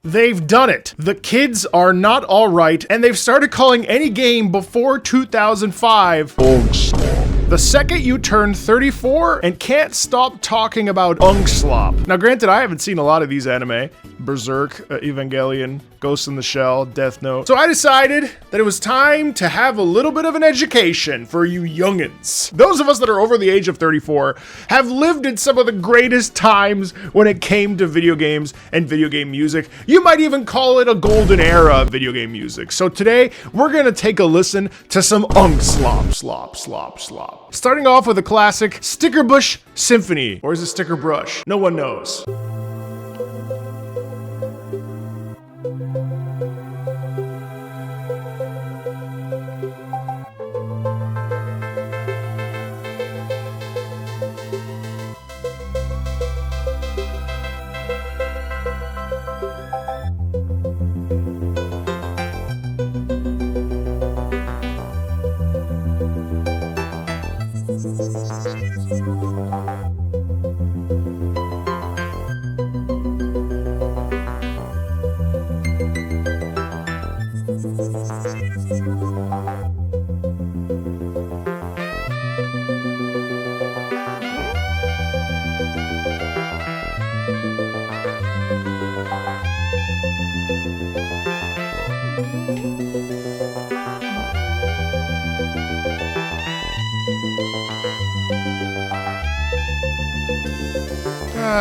They've done it. The kids are not all right, and they've started calling any game before 2005 the second you turn 34 and can't stop talking about Slop. Now granted, I haven't seen a lot of these anime. Berserk, Evangelion, Ghost in the Shell, Death Note. So I decided that it was time to have a little bit of an education for you youngins. Those of us that are over the age of 34 have lived in some of the greatest times when it came to video games and video game music. You might even call it a golden era of video game music. So today, we're gonna take a listen to some slop. Starting off with a classic, Stickerbrush Symphony. Or is it Stickerbrush? No one knows.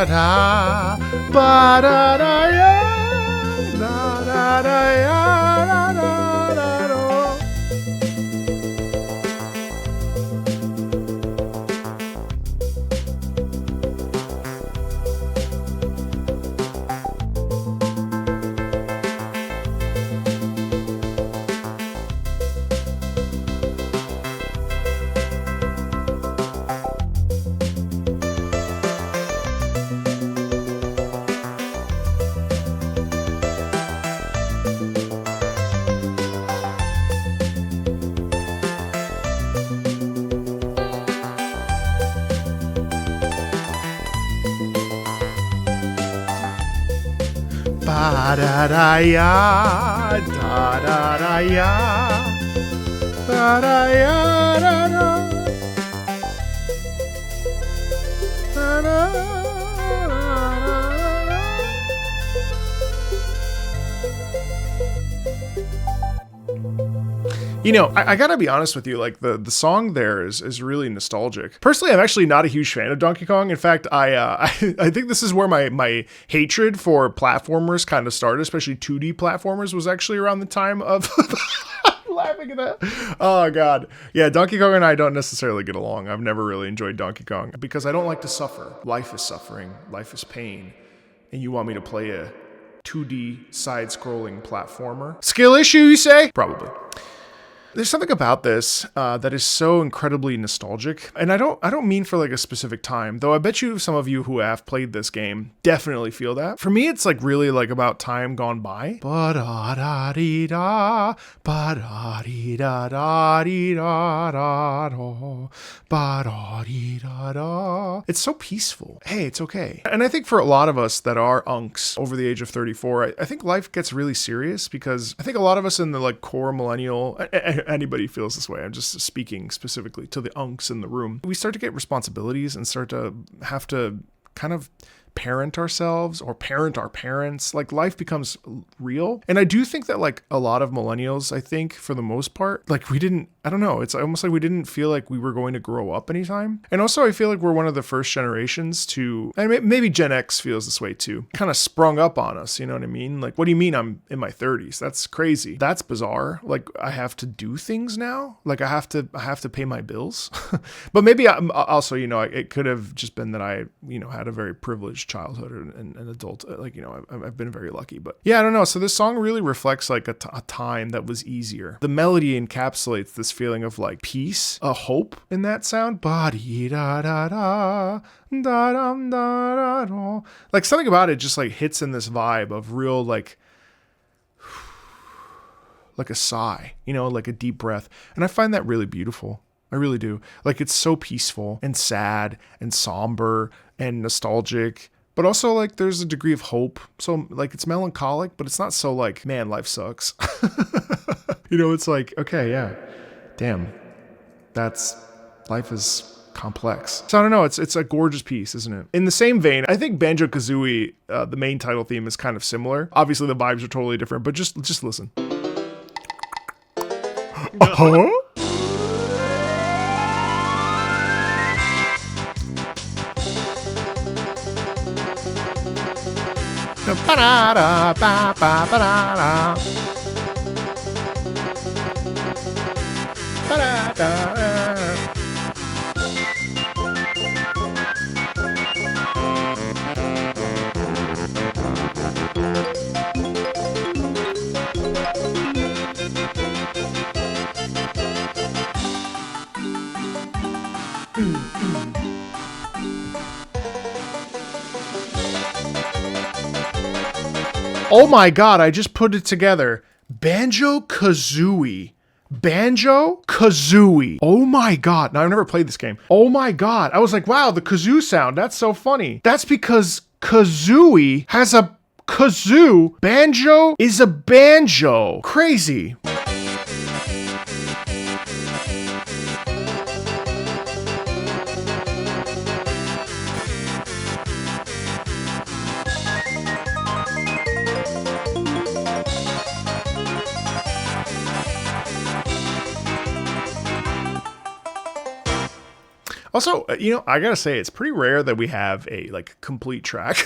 Da-da, ba-da-da-ya, da-da-da-ya, da-da-da-da. Ba-da-da-ya, da-da-da-ya, ba-da-ya, da-da, da-da. You know, I gotta be honest with you, like the song there is really nostalgic. Personally, I'm actually not a huge fan of Donkey Kong. In fact, I think this is where my hatred for platformers kind of started, especially 2D platformers, was actually around the time of laughing at that. Oh god. Yeah, Donkey Kong and I don't necessarily get along. I've never really enjoyed Donkey Kong because I don't like to suffer. Life is suffering, life is pain. And you want me to play a 2D side-scrolling platformer? Skill issue, you say? Probably. There's something about this that is so incredibly nostalgic, and I don't mean for like a specific time, though I bet you some of you who have played this game definitely feel that. For me, it's like really like about time gone by. Ba-da-da-dee-da, ba-da-dee-da-da-dee-da-da-da, ba-da-dee-da-da. It's so peaceful. Hey, it's okay. And I think for a lot of us that are unks over the age of 34, I think life gets really serious because I think a lot of us in the like core millennial, anybody feels this way, I'm just speaking specifically to the unks in the room, we start to get responsibilities and start to have to kind of parent ourselves or parent our parents. Like life becomes real. And I do think that like a lot of millennials, I think for the most part, like I don't know, it's almost like we didn't feel like we were going to grow up anytime. And also I feel like we're one of the first generations to, and maybe Gen X feels this way too, kind of sprung up on us, you know what I mean? Like, what do you mean I'm in my 30s? That's crazy. That's bizarre. Like I have to do things now. Like I have to pay my bills. But maybe I'm also, you know, it could have just been that I, you know, had a very privileged childhood and adult, like, you know, I've been very lucky, but yeah, I don't know. So this song really reflects like a time that was easier. The melody encapsulates this feeling of like peace, a hope in that sound. Ba-dee-da-da-da, da-dum-da-da-da. Like something about it just like hits in this vibe of real like a sigh, you know, like a deep breath. And I find that really beautiful. I really do. Like it's so peaceful and sad and somber and nostalgic, but also like there's a degree of hope. So like it's melancholic, but it's not so like, man, life sucks. You know, it's like, okay, yeah, damn, life is complex. So I don't know, it's a gorgeous piece, isn't it? In the same vein, I think Banjo-Kazooie, the main title theme, is kind of similar. Obviously the vibes are totally different, but just listen. Uh-huh. Ba-da-da, ba-ba-ba-da-da. Ba-da-da. Oh my god, I just put it together. Banjo-Kazooie. Banjo-Kazooie. Oh my god. Now, I've never played this game. Oh my god. I was like, wow, the kazoo sound. That's so funny. That's because Kazooie has a kazoo. Banjo is a banjo. Crazy. Also, you know, I gotta say, it's pretty rare that we have a like complete track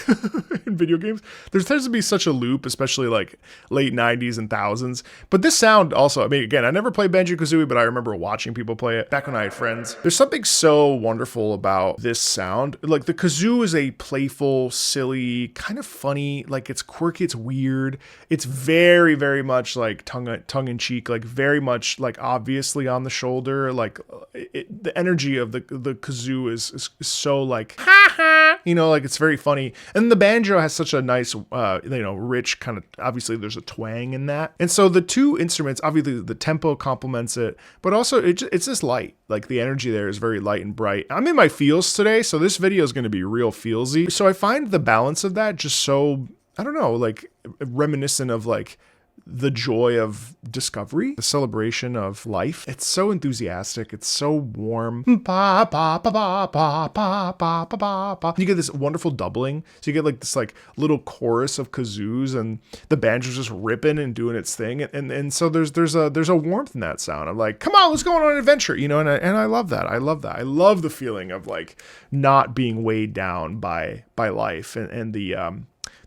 in video games. There tends to be such a loop, especially like late 90s and thousands. But this sound also, I mean, again, I never played Banjo-Kazooie, but I remember watching people play it back when I had friends. There's something so wonderful about this sound. Like the kazoo is a playful, silly, kind of funny, like it's quirky, it's weird. It's very, very much like tongue in cheek, like very much like obviously on the shoulder. Like the energy of the kazoo is so like, ha ha, you know, like it's very funny. And the banjo has such a nice, you know, rich kind of, obviously there's a twang in that. And so the two instruments, obviously the tempo complements it, but also it's just light. Like the energy there is very light and bright. I'm in my feels today, so this video is going to be real feelsy. So I find the balance of that just so, I don't know, like reminiscent of like the joy of discovery, the celebration of life. It's so enthusiastic. It's so warm. Ba, ba, ba, ba, ba, ba, ba, ba, ba. You get this wonderful doubling. So you get like this like little chorus of kazoos and the banjo's just ripping and doing its thing. And so there's a warmth in that sound. I'm like, come on, let's go on an adventure, you know, and I love that. I love that. I love the feeling of like not being weighed down by life and the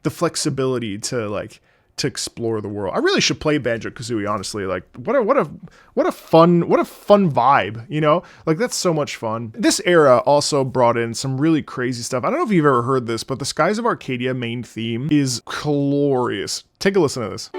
flexibility to explore the world. I really should play Banjo-Kazooie, honestly. Like what a fun vibe, you know? Like that's so much fun. This era also brought in some really crazy stuff. I don't know if you've ever heard this, but the Skies of Arcadia main theme is glorious. Take a listen to this.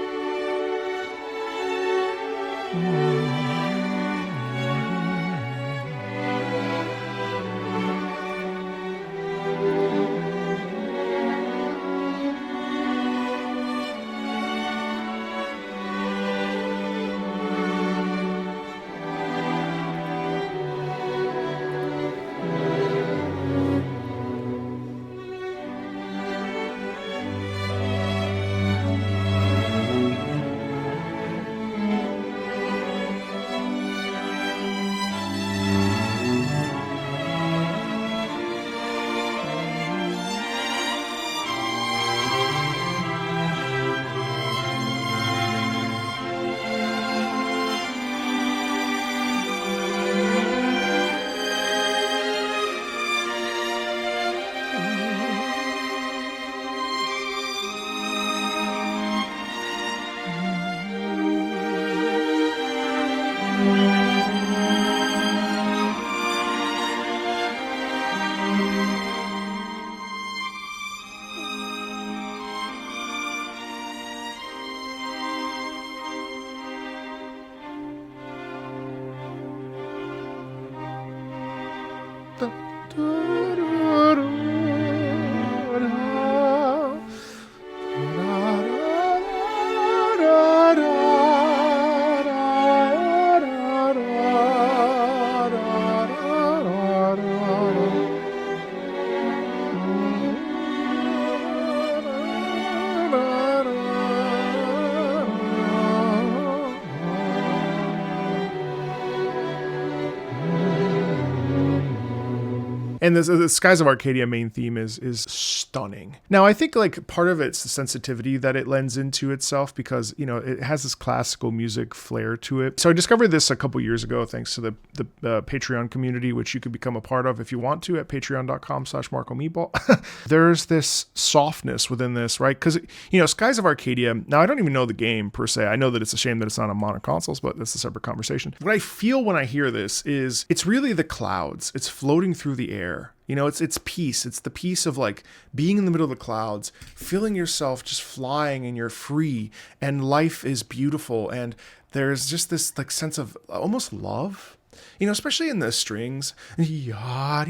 And the Skies of Arcadia main theme is stunning. Now, I think like part of it's the sensitivity that it lends into itself because, you know, it has this classical music flair to it. So I discovered this a couple years ago thanks to the Patreon community, which you could become a part of if you want to at patreon.com/MarcoMeatball. There's this softness within this, right? Because, you know, Skies of Arcadia, now I don't even know the game per se. I know that it's a shame that it's not on modern consoles, but that's a separate conversation. What I feel when I hear this is it's really the clouds. It's floating through the air. You know, it's peace. It's the peace of like being in the middle of the clouds, feeling yourself just flying and you're free and life is beautiful. And there's just this like sense of almost love, you know, especially in the strings. You know,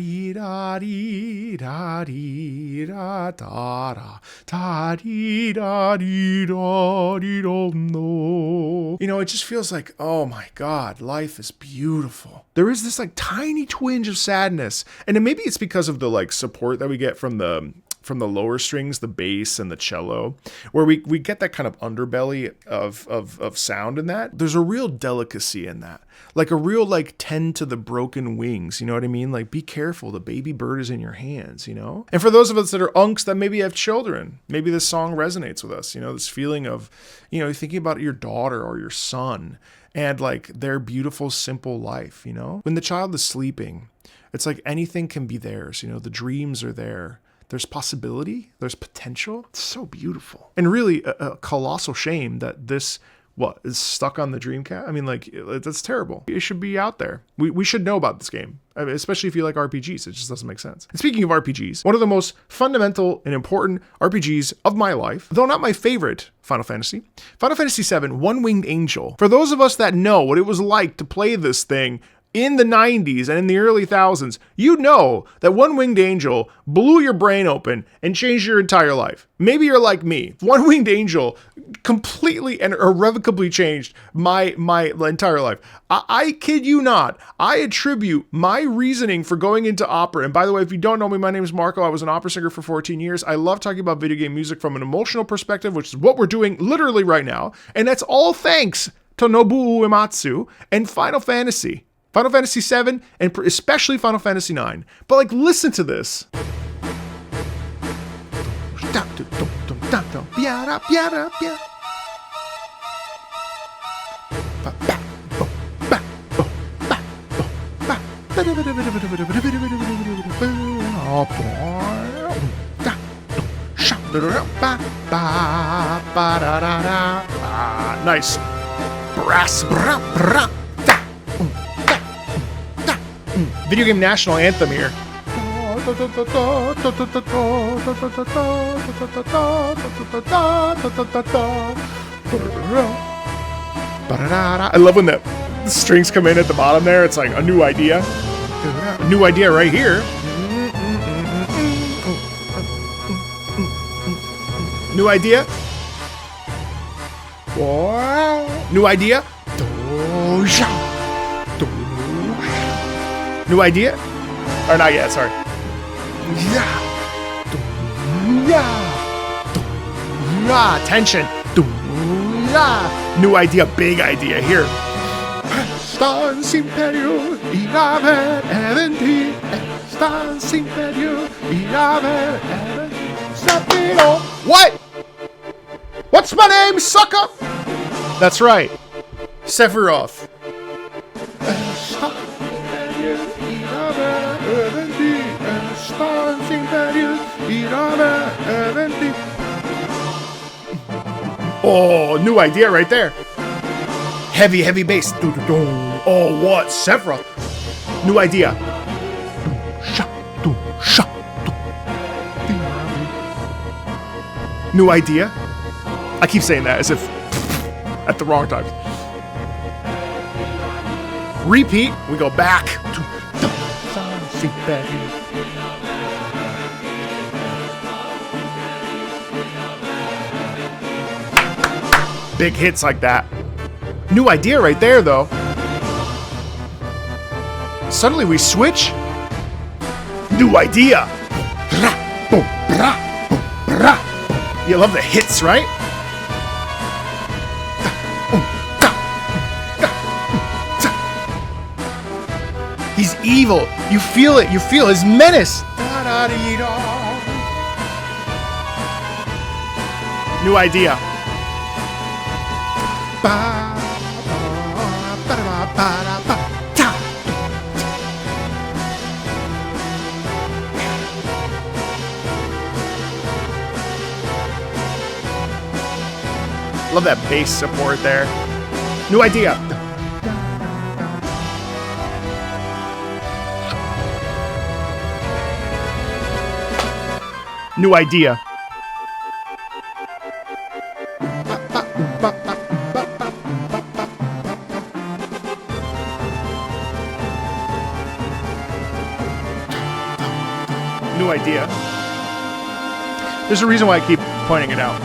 it just feels like, oh my God, life is beautiful. There is this like tiny twinge of sadness. And then maybe it's because of the like support that we get from the lower strings, the bass and the cello, where we get that kind of underbelly of sound in that. There's a real delicacy in that. Like a real like tend to the broken wings, you know what I mean? Like be careful, the baby bird is in your hands, you know? And for those of us that are unks that maybe have children, maybe this song resonates with us, you know, this feeling of, you know, thinking about your daughter or your son and like their beautiful, simple life, you know? When the child is sleeping, it's like anything can be theirs, you know, the dreams are there. There's possibility, there's potential. It's so beautiful. And really a colossal shame that this, is stuck on the Dreamcast? I mean, like, that's terrible. It should be out there. We should know about this game, I mean, especially if you like RPGs. It just doesn't make sense. And speaking of RPGs, one of the most fundamental and important RPGs of my life, though not my favorite Final Fantasy VII, One-Winged Angel. For those of us that know what it was like to play this thing in the 90s and in the early thousands, you know that One-Winged Angel blew your brain open and changed your entire life. Maybe you're like me. One-Winged Angel completely and irrevocably changed my entire life. I kid you not. I attribute my reasoning for going into opera. And by the way, if you don't know me, my name is Marco. I was an opera singer for 14 years. I love talking about video game music from an emotional perspective, which is what we're doing literally right now. And that's all thanks to Nobuo Uematsu and Final Fantasy VII, and especially Final Fantasy IX. But like, listen to this. Nice. Brass. Video game national anthem here. I love when the strings come in at the bottom there. It's like a new idea. A new idea right here. New idea. New idea. New idea? Or not yet, sorry. Tension. New idea, big idea here. What? What's my name, sucker? That's right. Sephiroth. Oh, new idea right there. Heavy bass. Oh, what? Sephiroth. New idea. New idea. I keep saying that as if at the wrong time. Repeat. We go back. Big hits like that. New idea right there, though. Suddenly we switch. New idea. You love the hits, right? He's evil. You feel it. You feel his menace. New idea. Love that bass support there. New idea. New idea. New idea. There's a reason why I keep pointing it out.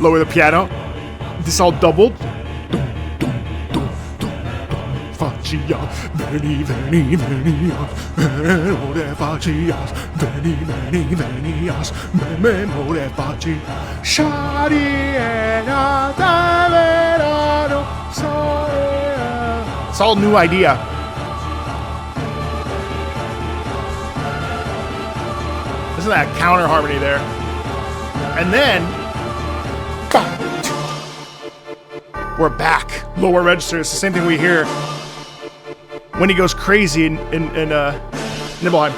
Lower the piano. This all doubled. It's all new idea. Isn't that counter harmony there? And then we're back. Lower register. It's the same thing we hear when he goes crazy in Nibelheim.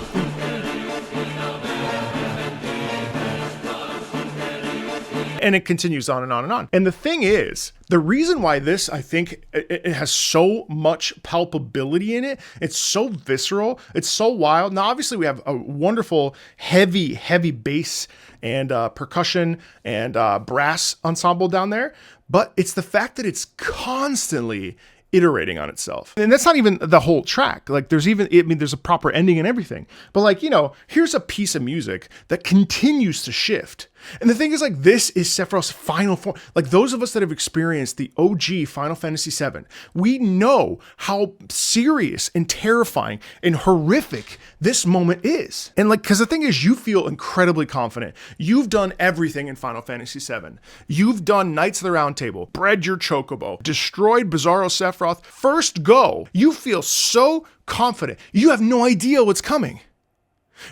And it continues on and on and on. And the thing is, the reason why this, I think, it has so much palpability in it, it's so visceral, it's so wild. Now, obviously, we have a wonderful, heavy bass and percussion and brass ensemble down there. But it's the fact that it's constantly iterating on itself. And that's not even the whole track. Like there's a proper ending and everything. But like, here's a piece of music that continues to shift. And the thing is, like, this is Sephiroth's final form. Like, those of us that have experienced the OG Final Fantasy VII, we know how serious and terrifying and horrific this moment is. And like, because the thing is, you feel incredibly confident. You've done everything in Final Fantasy VII. You've done Knights of the Round Table, bred your chocobo, destroyed Bizarro Sephiroth. First go, you feel so confident. You have no idea what's coming.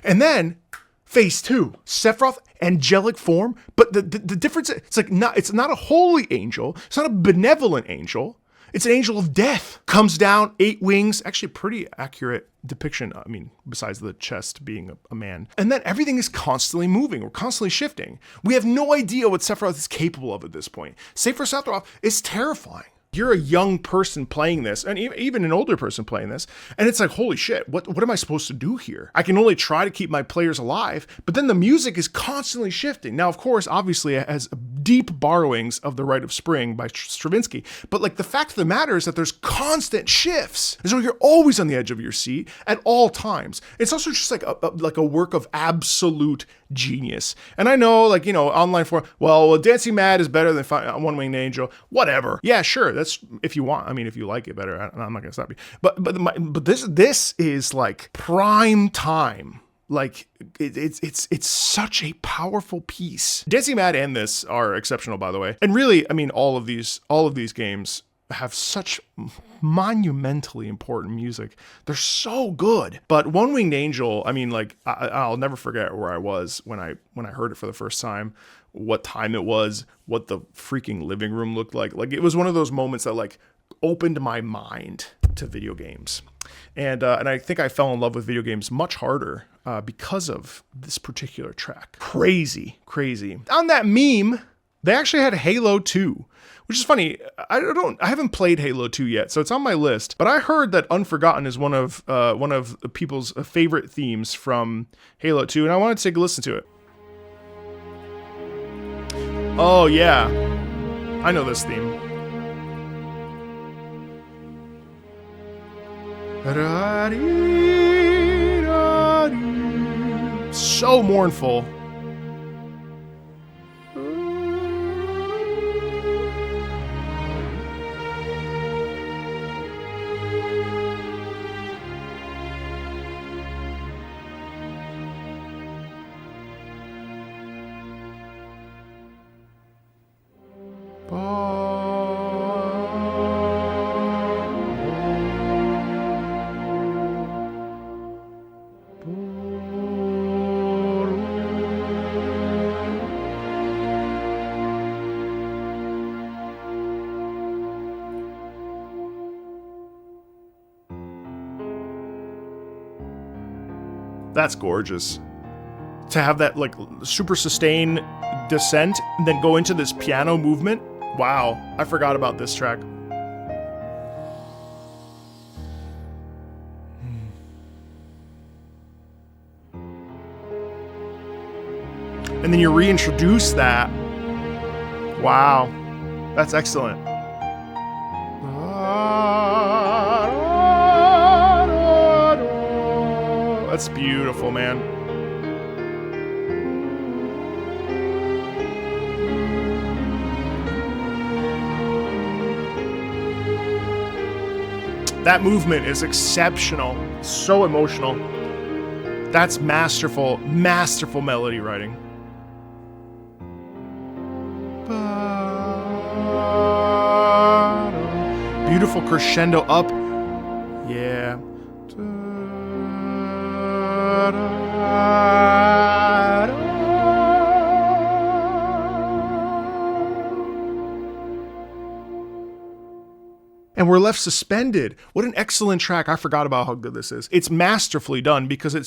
And then Phase 2, Sephiroth, angelic form, but the difference, it's not a holy angel, it's not a benevolent angel, it's an angel of death. Comes down, 8 wings, actually a pretty accurate depiction, I mean, besides the chest being a man. And then everything is constantly moving, we're constantly shifting. We have no idea what Sephiroth is capable of at this point. Sephiroth Sephiroth is terrifying. You're a young person playing this, and even an older person playing this, and it's like, holy shit, what am I supposed to do here? I can only try to keep my players alive, but then the music is constantly shifting. Now, of course, obviously, it has deep borrowings of The Rite of Spring by Stravinsky, but like the fact of the matter is that there's constant shifts. And so you're always on the edge of your seat at all times. It's also just like a work of absolute genius. And I know, like, online for, well, Dancing Mad is better than One Winged Angel. Whatever. Yeah, sure. That's if you want. I mean, if you like it better, I'm not gonna stop you. But this is like prime time. Like it's such a powerful piece. Dancing Mad and this are exceptional, by the way. And really, I mean, all of these games have such monumentally important music. They're so good. But One Winged Angel, I mean, like I'll never forget where I was when I heard it for the first time, what time it was, what the freaking living room looked like. Like it was one of those moments that like opened my mind to video games. And I think I fell in love with video games much harder because of this particular track. Crazy. On that meme, they actually had Halo 2. Which is funny. I haven't played Halo 2 yet, so it's on my list. But I heard that Unforgotten is one of people's favorite themes from Halo 2, and I wanted to take a listen to it. Oh yeah, I know this theme. So mournful. That's gorgeous. To have that like super sustain descent and then go into this piano movement. Wow, I forgot about this track. And then you reintroduce that. Wow, that's excellent. That's beautiful, man. That movement is exceptional, so emotional. That's masterful, masterful melody writing. Beautiful crescendo up. Yeah. And we're left suspended. What an excellent track. I forgot about how good this is. It's masterfully done because it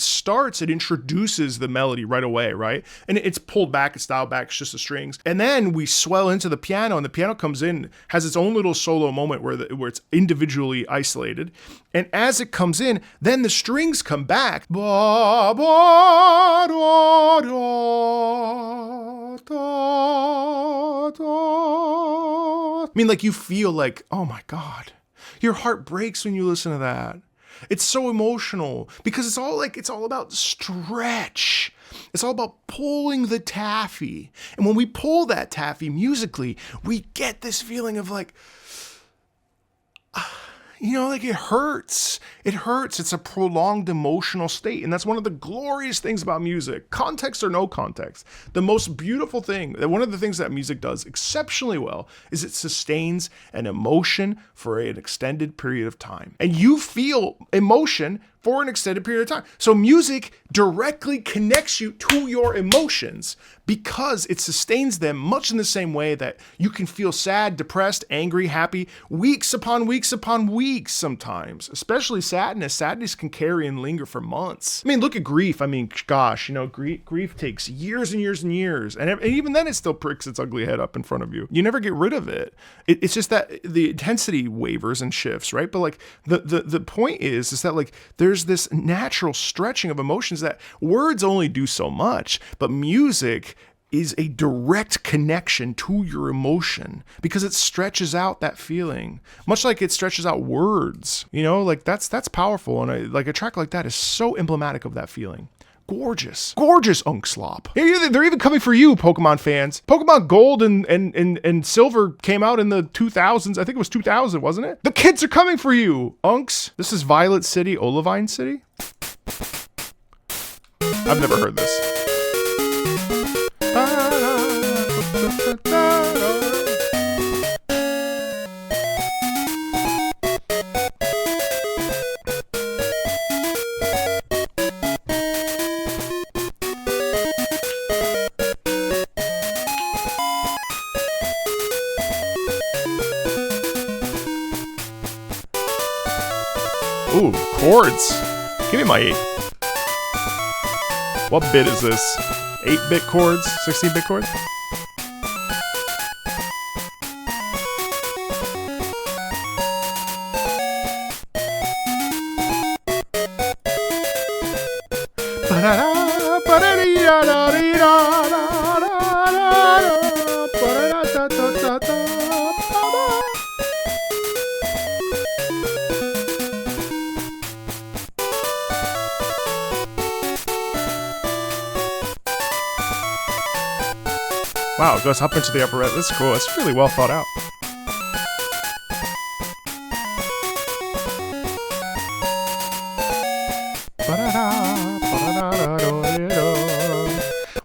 introduces the melody right away, right? And it's pulled back, it's dialed back, it's just the strings. And then we swell into the piano, and the piano comes in, has its own little solo moment where it's individually isolated. And as it comes in, then the strings come back. Ba, ba, da, da, da, da. I mean, like, you feel like, oh my God, your heart breaks when you listen to that. It's so emotional because it's all about stretch. It's all about pulling the taffy. And when we pull that taffy musically, we get this feeling of like, like it hurts. It hurts. It's a prolonged emotional state. And that's one of the glorious things about music. Context or no context. The most beautiful thing, one of the things that music does exceptionally well is it sustains an emotion for an extended period of time. And you feel emotion for an extended period of time. So music directly connects you to your emotions because it sustains them much in the same way that you can feel sad, depressed, angry, happy, weeks upon weeks upon weeks sometimes, especially sadness. Sadness can carry and linger for months. I mean, look at grief. I mean, gosh, grief takes years and years and years. And even then it still pricks its ugly head up in front of you. You never get rid of it. It's just that the intensity wavers and shifts, right? But like the point is that like there's this natural stretching of emotions that words only do so much, but music is a direct connection to your emotion because it stretches out that feeling, much like it stretches out words. Like that's powerful, and a track like that is so emblematic of that feeling. Gorgeous Unk Slop. They're even coming for you, Pokemon fans. Pokemon Gold and Silver came out in the 2000s. I think it was 2000, wasn't it? The kids are coming for you, Unks. This is Violet City, Olivine City. I've never heard this. Ooh, chords. Give me my 8. What bit is this? 8-bit chords? 16-bit chords? Wow, it goes up into the upper right. This is cool. It's really well thought out.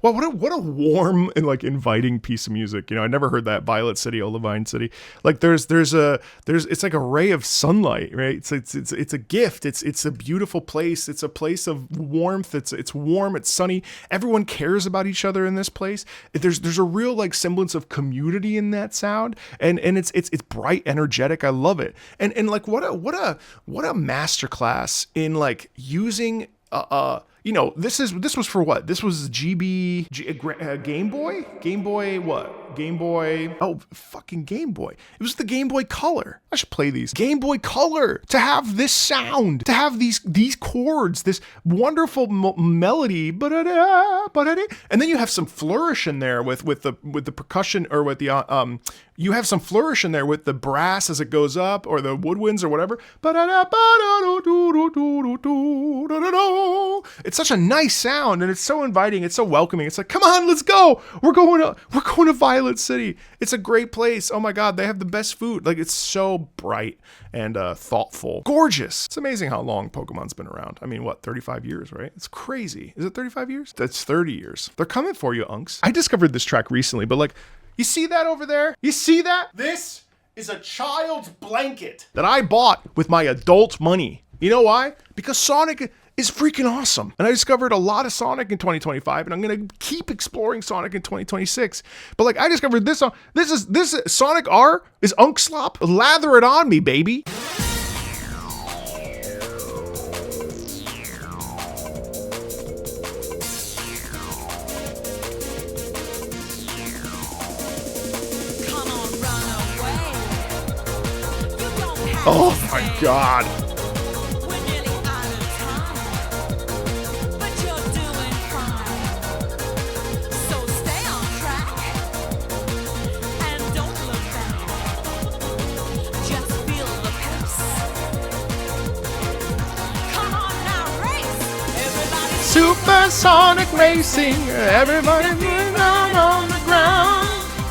Well, what a warm and like inviting piece of music. I never heard that. Violet City, Olivine City. Like there's it's like a ray of sunlight, right? It's a gift. It's a beautiful place. It's a place of warmth. It's warm. It's sunny. Everyone cares about each other in this place. There's a real like semblance of community in that sound, and it's bright, energetic. I love it. And like what a masterclass in like using you know, this was for what? This was Game Boy? Game Boy what? Game Boy, oh, fucking Game Boy. It was the Game Boy Color. I should play these. Game Boy Color, to have this sound, to have these chords, this wonderful melody, and then you have some flourish in there with the percussion, or with the you have some flourish in there with the brass as it goes up, or the woodwinds or whatever. It's such a nice sound, and it's so inviting. It's so welcoming. It's like, come on, let's go. We're going to Violet City. It's a great place. Oh my God, they have the best food. Like, it's so bright and thoughtful, gorgeous. It's amazing how long Pokemon's been around. I mean, what, 35 years, right? It's crazy. Is it 35 years? That's 30 years. They're coming for you, unks. I discovered this track recently, but like, you see that over there? You see that? This is a child's blanket that I bought with my adult money. You know why? Because Sonic is freaking awesome. And I discovered a lot of Sonic in 2025, and I'm gonna keep exploring Sonic in 2026. But like, I discovered this song. This is Sonic R is Unk Slop. Lather it on me, baby. Oh my God. We're nearly out of time, but you're doing fine. So stay on track and don't look back. Just feel the pace. Come on now, race. Everybody Supersonic racing. Everybody moving out on the ground.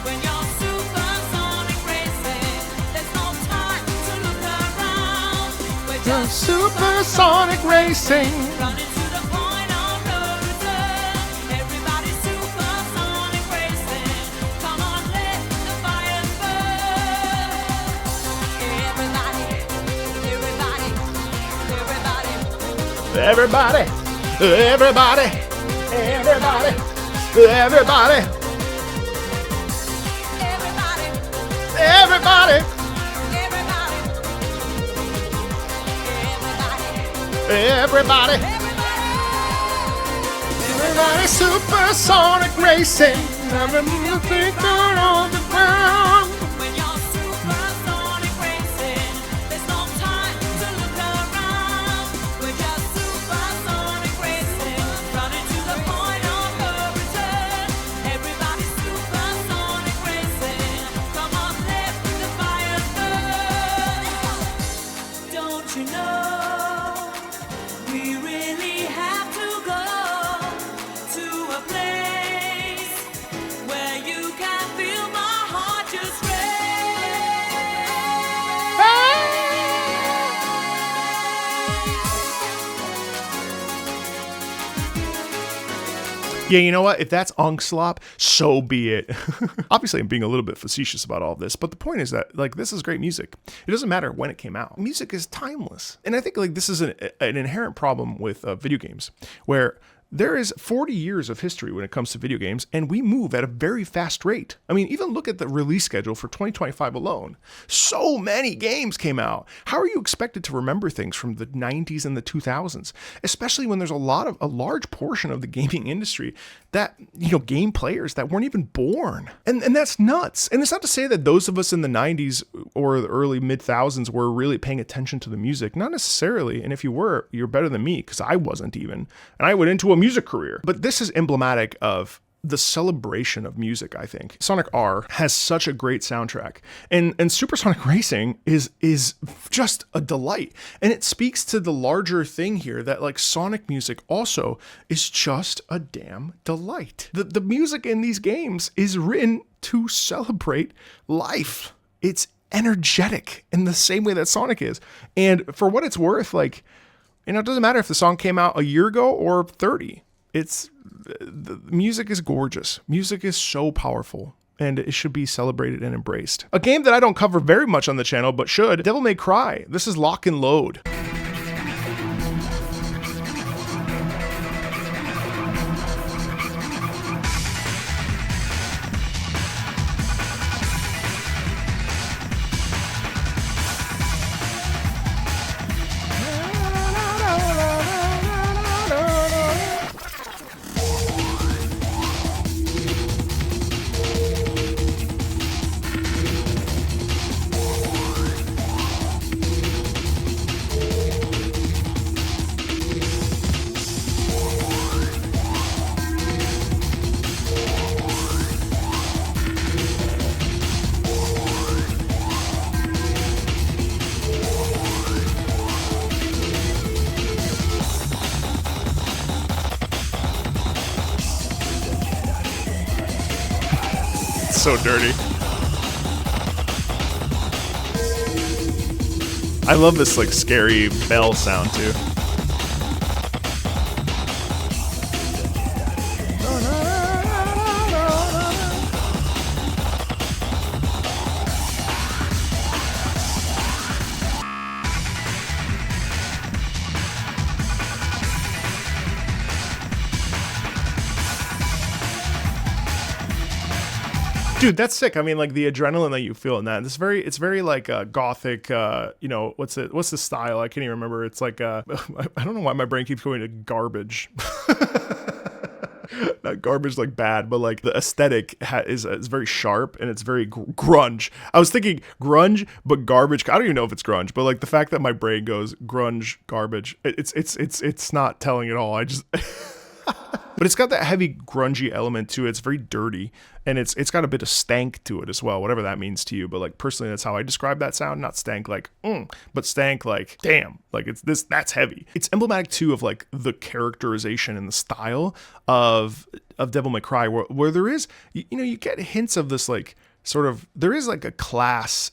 when you're supersonic racing, there's no time to look around. We're just Supersonic racing. running to the point of no return. Everybody supersonic racing. Come on, let the fire burn. Everybody, everybody, everybody. Everybody, everybody, everybody, everybody, Everybody, everybody, everybody, everybody, everybody, supersonic racing. Everything down on the ground. when you're supersonic racing, there's no time to look around. We're just supersonic racing, running to the point of no return. Everybody supersonic racing. Come on, let the fire burn. Don't you know we really have to go to a place where you can feel my heart just Yeah, you know what? If that's Unk Slop, so be it. Obviously, I'm being a little bit facetious about all of this, but the point is that, like, this is great music. It doesn't matter when it came out. Music is timeless. And I think, like, this is an inherent problem with video games, where there is 40 years of history when it comes to video games, and we move at a very fast rate. I mean, even look at the release schedule for 2025 alone. So many games came out. How are you expected to remember things from the 90s and the 2000s? Especially when there's a large portion of the gaming industry that, you know, game players that weren't even born. And that's nuts. And it's not to say that those of us in the 90s or the early mid-thousands were really paying attention to the music. Not necessarily. And if you were, you're better than me, because I wasn't even. And I went into a music career. But this is emblematic of the celebration of music, I think. Sonic R has such a great soundtrack, and Supersonic Racing is just a delight. And it speaks to the larger thing here that, like, Sonic music also is just a damn delight. The music in these games is written to celebrate life. It's energetic in the same way that Sonic is. And for what it's worth, like, you know, it doesn't matter if the song came out a year ago or 30. The music is gorgeous. Music is so powerful, and it should be celebrated and embraced. A game that I don't cover very much on the channel, but should, Devil May Cry. This is Lock and Load. It's so dirty. I love this like scary bell sound too. Dude, that's sick. I mean, like the adrenaline that you feel in that. It's very like gothic. You know, what's the style? I can't even remember. It's like I don't know why my brain keeps going to garbage. Not garbage like bad, but like the aesthetic is very sharp and it's very grunge. I was thinking grunge, but garbage. I don't even know if it's grunge, but like the fact that my brain goes grunge, garbage. It's not telling at all. I just. But it's got that heavy grungy element to it. It's very dirty, and it's got a bit of stank to it as well, whatever that means to you. But like personally, that's how I describe that sound. Not stank like but stank like damn. Like that's heavy. It's emblematic too of like the characterization and the style of Devil May Cry, where there is you get hints of this like sort of there is like a class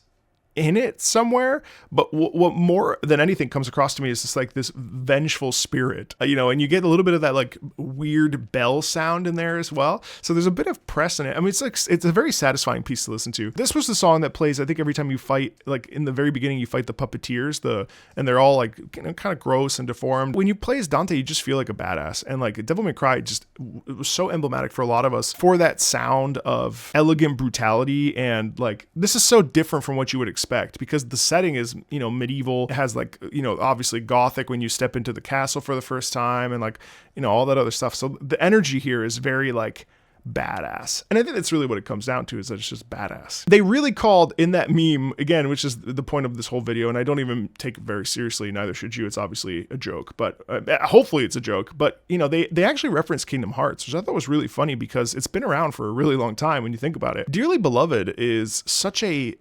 in it somewhere, but what more than anything comes across to me is just like this vengeful spirit, and you get a little bit of that like weird bell sound in there as well. So there's a bit of press in it. I mean, it's a very satisfying piece to listen to. This was the song that plays, I think, every time you fight, like in the very beginning, you fight the puppeteers, and they're all like kind of gross and deformed. When you play as Dante, you just feel like a badass. And like Devil May Cry it was so emblematic for a lot of us for that sound of elegant brutality. And like, this is so different from what you would expect because the setting is, medieval. It has like, obviously gothic when you step into the castle for the first time and like, all that other stuff. So the energy here is very like badass. And I think that's really what it comes down to, is that it's just badass. They really called in that meme, again, which is the point of this whole video, and I don't even take it very seriously, neither should you. It's obviously a joke, but hopefully it's a joke. But, they actually referenced Kingdom Hearts, which I thought was really funny because it's been around for a really long time when you think about it. Dearly Beloved is such a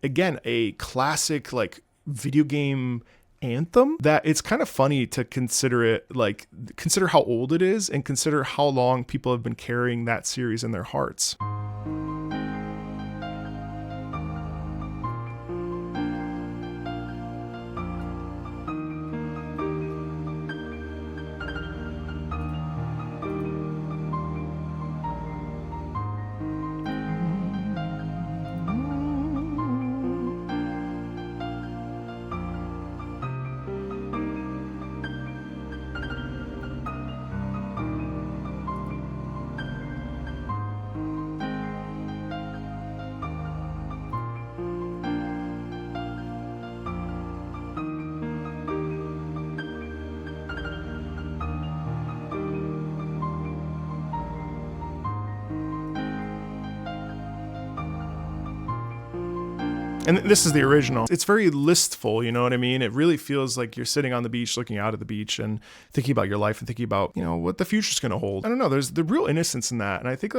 classic, like, video game anthem that it's kind of funny to consider how old it is and consider how long people have been carrying that series in their hearts. And this is the original. It's very listful, you know what I mean? It really feels like you're sitting on the beach, looking out at the beach and thinking about your life and thinking about, what the future's going to hold. I don't know. There's the real innocence in that. And I think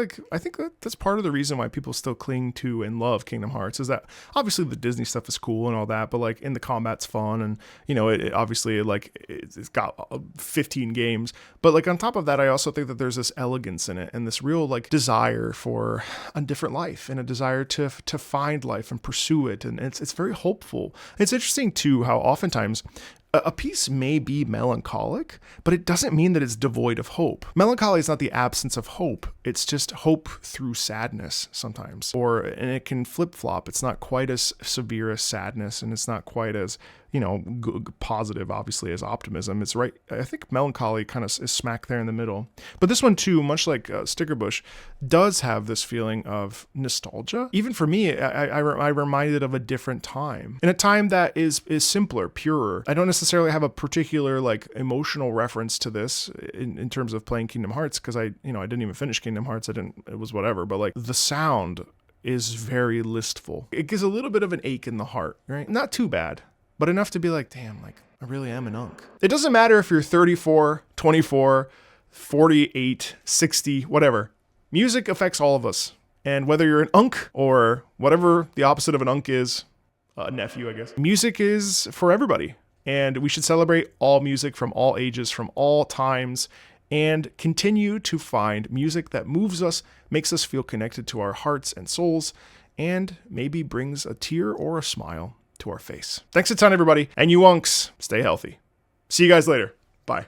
that's part of the reason why people still cling to and love Kingdom Hearts, is that obviously the Disney stuff is cool and all that, but like in the combat's fun. And, it obviously it's got 15 games, but like on top of that, I also think that there's this elegance in it and this real like desire for a different life and a desire to find life and pursue it. And it's very hopeful. It's interesting too how oftentimes a piece may be melancholic, but it doesn't mean that it's devoid of hope. Melancholy is not the absence of hope. It's just hope through sadness sometimes. And it can flip-flop. It's not quite as severe as sadness, and it's not quite as, positive, obviously, as optimism. It's right. I think melancholy kind of is smack there in the middle. But this one too, much like Stickerbrush, does have this feeling of nostalgia. Even for me, I reminded of a different time. In a time that is simpler, purer. I don't necessarily have a particular like emotional reference to this in terms of playing Kingdom Hearts, because I didn't even finish Kingdom Hearts. It was whatever. But like the sound is very listful. It gives a little bit of an ache in the heart, right? Not too bad, but enough to be like, damn, like I really am an unk. It doesn't matter if you're 34, 24, 48, 60, whatever. Music affects all of us. And whether you're an unk or whatever the opposite of an unk is, a nephew, I guess. Music is for everybody. And we should celebrate all music from all ages, from all times. and continue to find music that moves us, makes us feel connected to our hearts and souls, and maybe brings a tear or a smile to our face. Thanks a ton, everybody. And you unks, stay healthy. See you guys later.